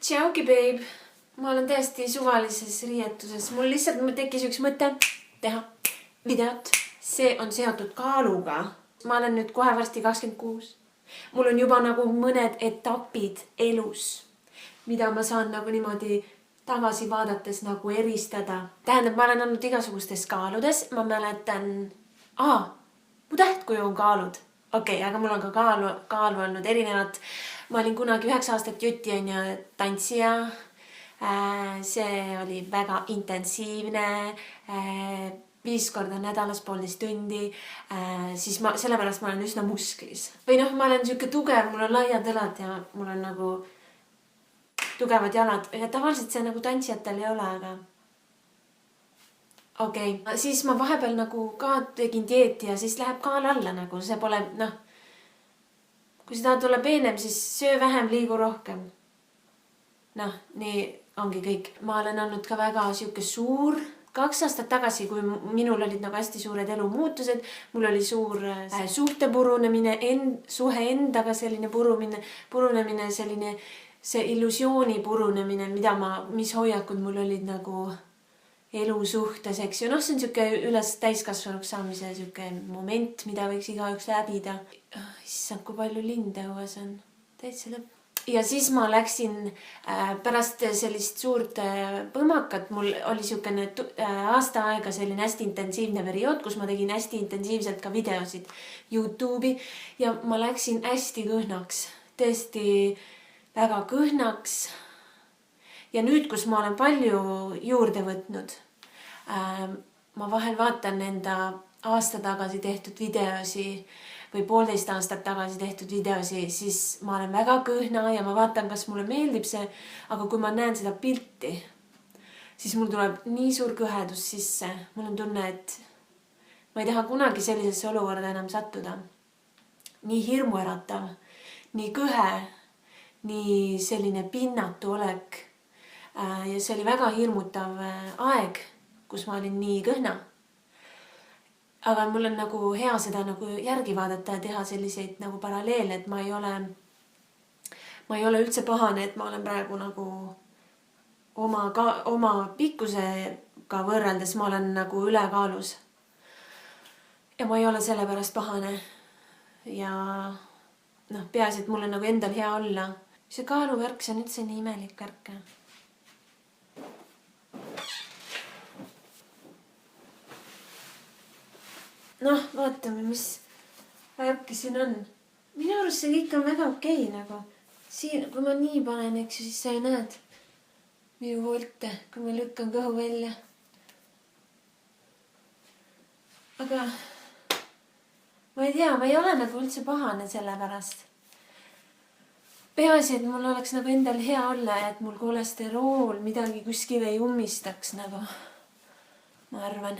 Tšauki, babe. Ma olen täiesti suvalises riietuses. Mul lihtsalt tekkis üks mõte teha videot. See on seotud kaaluga. Ma olen nüüd kohe varsti 26. Mul on juba nagu mõned etapid elus, mida ma saan nagu niimoodi tagasi vaadates nagu eristada. Tähendab, ma olen olnud igasugustes kaaludes. Ma mäletan... mu tähtkuju on kaalud. Okei, aga mul on ka kaalu olnud erinevat. Ma olin kunagi 9 aastat jutti ja tantsija. See oli väga intensiivne. 5 korda nädalas 1,5 tundi. Siis sellepärast ma olen üsna musklis. Või ma olen siuke tugev, mul on laiad õlad ja mul on nagu tugevad jalad. Ja tavaliselt see nagu tantsijatel ei ole, aga... Okei. Siis ma vahepeal nagu ka tegin dieeti ja siis läheb kaal alla nagu. See pole, kui sa tahad olla peenem, siis söö vähem, liigu rohkem. Nii ongi kõik. Ma olen olnud ka väga siuke suur. 2 aastat tagasi, kui minul olid nagu hästi suured elumuutused, mul oli suur suhte purunemine, suhe endaga selline purunemine, selline see illusiooni purunemine, mis hoiakud mul olid nagu elu suhtes, eks ju. See on siuke üles täiskasvanuks saamise siuke moment, mida võiks igaüks läbida. Issand, kui palju linde õues on. Täitsa lõpp. Ja siis ma läksin pärast sellist suurt põmakat, mul oli siukene aasta aega selline hästi intensiivne periood, kus ma tegin hästi intensiivselt ka videosid YouTube'i ja ma läksin hästi kõhnaks, tõesti väga kõhnaks. Ja nüüd, kus ma olen palju juurde võtnud, ma vahel vaatan enda aasta tagasi tehtud videosi või 1,5 aastat tagasi tehtud videosi, siis ma olen väga kõhna ja ma vaatan, kas mulle meeldib see, aga kui ma näen seda pilti, siis mul tuleb nii suur kõhedus sisse. Mul on tunne, et ma ei taha kunagi sellisesse olukorda enam sattuda. Nii hirmuäratav, nii kõhe, nii selline pinnatu olek. Ja see oli väga hirmutav aeg, kus ma olin nii kõhna. Aga mul on nagu hea seda nagu järgi vaadata ja teha selliseid nagu paralleele, et ma ei ole üldse pahane, et ma olen praegu nagu oma pikkusega võrreldes ma olen nagu ülekaalus. Ja ma ei ole selle pärast pahane. Ja peaasi, et mul on nagu endal hea olla. See kaaluvärk, see on üldse nii imelik värk. Vaatame, mis värki siin on. Minu arust see kõik on väga okei nagu. Siin, kui ma nii panen, eks ju, siis sa näed minu volte, kui ma lükkan kõhu välja. Aga ma ei tea, ma ei ole nagu üldse pahane selle pärast. Peaasi, et mul oleks nagu endal hea olla ja et mul kolesterool midagi kuskil ei ummistaks nagu. Ma arvan.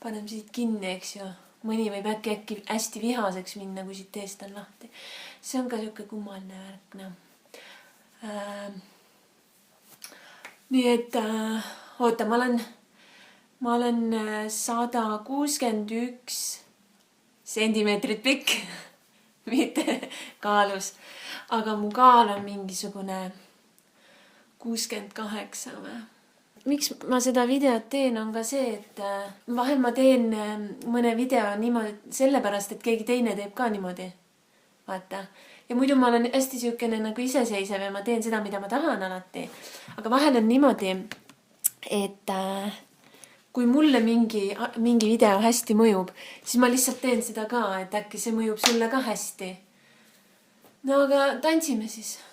Panem siit kinni, eks ju. Mõni võib äkki hästi vihaseks minna, kui siit teest on lahti. See on ka siuke kummaline värk. Nii et, oota, ma olen 161 sentimeetrit pikk, mitte kaalus. Aga mu kaal on mingisugune 68 või? Miks ma seda videot teen on ka see, et vahel ma teen mõne video niimoodi sellepärast, et keegi teine teeb ka niimoodi. Vaata. Ja muidu ma olen hästi siukene nagu iseseisev ja ma teen seda, mida ma tahan alati. Aga vahel on niimoodi, et kui mulle mingi video hästi mõjub, siis ma lihtsalt teen seda ka, et äkki see mõjub sulle ka hästi. Aga tantsime siis.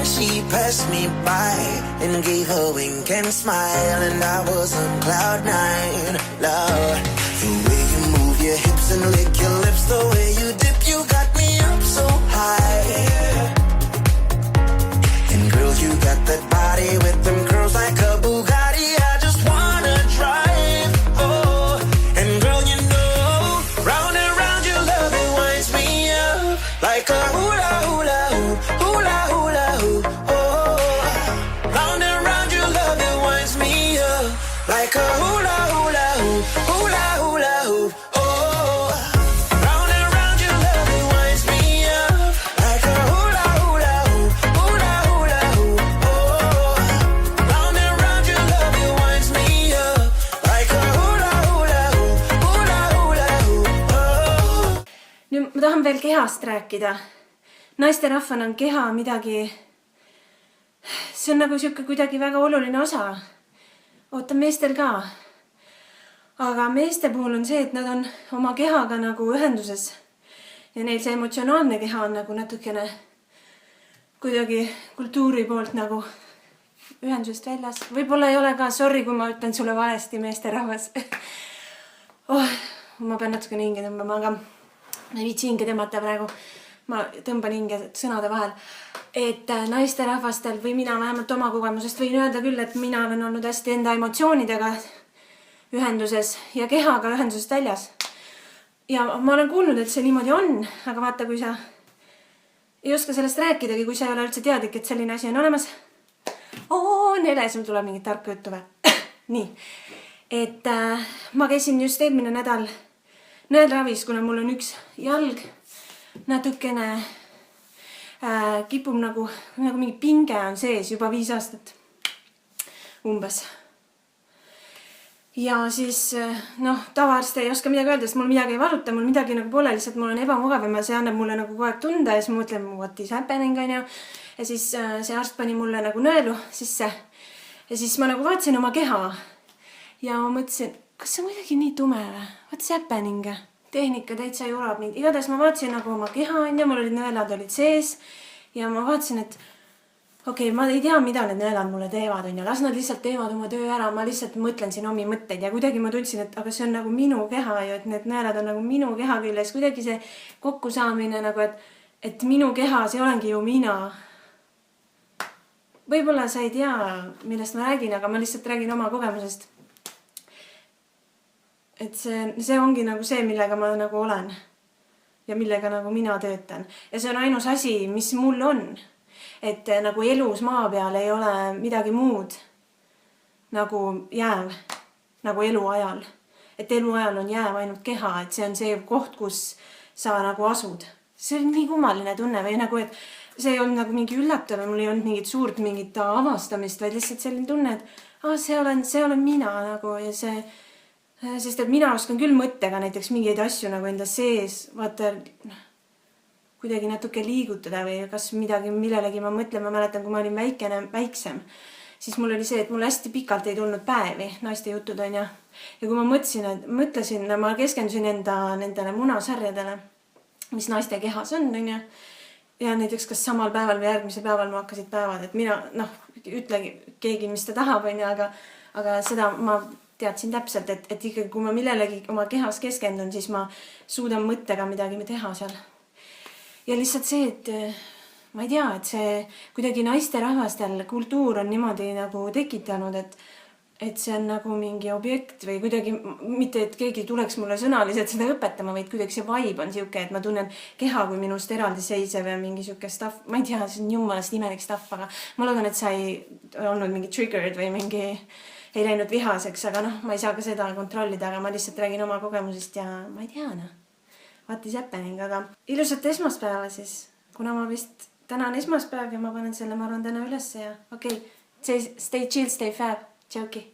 She passed me by and gave a wink and smile, and I was on cloud 9. Love, the way you move your hips and lick your lips, the way you dip, you got me up so high. And girl, you got that body with them curls like a Bugatti. I just wanna drive, oh. And girl, you know, round and round your love, it winds me up like a hula hula hoop, hula hula hoop. Like a hula hula hoop. hula, hula, hoop. Oh, round and round your love, it winds me up like a hula, hula, hoop. Hula, hula, hoop. Oh, round and round your love, it winds me up like a hula, hula, hoop. Hula, hula, hoop. Oh. Nüüd ma tahan veel kehast rääkida. Naisterahvana on keha midagi, see on nagu siuke kuidagi väga oluline osa. Oota, meestel ka. Aga meeste puhul on see, et nad on oma kehaga nagu ühenduses. Ja neil see emotsionaalne keha on nagu natukene kuidagi kultuuri poolt nagu ühendusest väljas. Võib-olla ei ole ka, sorry, kui ma ütlen sulle valesti, meesterahvas. Ma pean natukene hinge tõmbama, aga ma ei viitsi hinge tõmmata praegu. Ma tõmban hinge sõnade vahel. Et naisterahvastel või mina vähemalt oma kogemusest võin öelda küll, et mina olen olnud hästi enda emotsioonidega ühenduses ja kehaga ühendusest väljas. Ja ma olen kuulnud, et see niimoodi on, aga vaata, kui sa ei oska sellest rääkidagi, kui sa ei ole üldse teadlik, et selline asi on olemas. Nele, sul tuleb mingit tarka juttu või? Nii, et ma käisin just eelmine nädal nõelravis, kuna mul on üks jalg natukene kipub nagu mingi pinge on sees juba 5 aastat umbes. Ja siis tavaarst ei oska midagi öelda, sest mul midagi ei valuta, mul midagi nagu pole, lihtsalt mul on ebamugav ja see annab mulle nagu kogu aeg tunda ja siis ma mõtlen, what is happening, on ju. Ja siis see arst pani mulle nagu nõelu sisse ja siis ma nagu vaatasin oma keha ja ma mõtlesin, kas see on kuidagi nii tume või? What is happening? Tehnika täitsa jurab mind. Igatahes ma vaatasin nagu oma keha ja mul olid nõelad olid sees ja ma vaatasin, et okei, ma ei tea, mida need nõelad mulle teevad, on ja las nad lihtsalt teevad oma töö ära, ma lihtsalt mõtlen siin omi mõtteid ja kuidagi ma tundsin, et aga see on nagu minu keha ju, et need nõelad on nagu minu keha küljes, kuidagi see kokkusaamine nagu, et minu keha, see olengi ju mina. Võib-olla sa ei tea, millest ma räägin, aga ma lihtsalt räägin oma kogemusest. Et see ongi nagu see, millega ma nagu olen ja millega nagu mina töötan. Ja see on ainus asi, mis mul on. Et nagu elus maa peal ei ole midagi muud nagu jääv, nagu elu ajal. Et elu ajal on jääv ainult keha, et see on see koht, kus sa nagu asud. See on nii kummaline tunne või nagu, et see on nagu mingi üllatav ja mul ei olnud mingit suurt mingit avastamist, vaid lihtsalt selline tunne, et see olen mina nagu ja see sest et mina oskan küll mõttega näiteks mingeid asju nagu enda sees, vaata, kuidagi natuke liigutada või kas midagi, millelegi ma mõtlen, ma mäletan, kui ma olin väiksem, siis mul oli see, et mul hästi pikalt ei tulnud päevi, naiste jutud on ja kui ma mõtlesin, ma keskendusin nendele munasarjadele, mis naiste kehas on ja näiteks kas samal päeval või järgmisel päeval ma hakkasid päevad, et mina, ütlegi keegi, mis ta tahab, aga seda ma teadsin täpselt, et ikkagi kui ma millelegi oma kehas keskendun, siis ma suudan mõttega midagi teha seal. Ja lihtsalt see, et ma ei tea, et see kuidagi naisterahvastel kultuur on niimoodi nagu tekitanud, et see on nagu mingi objekt või kuidagi, mitte et keegi tuleks mulle sõnaliselt seda õpetama, vaid kuidagi see vibe on siuke, et ma tunnen keha kui minust eraldiseisev ja mingi siuke stuff, ma ei tea, see on jumalast imelik stuff, aga ma loodan, et sa ei olnud mingi triggered või mingi ei läinud vihaseks, aga ma ei saa ka seda kontrollida, aga ma lihtsalt räägin oma kogemusest ja ma ei tea, what is happening, aga ilusat esmaspäeva siis, kuna ma vist täna on esmaspäev ja ma panen selle, ma arvan, täna üles ja okei, stay chill, stay fab, tšauki.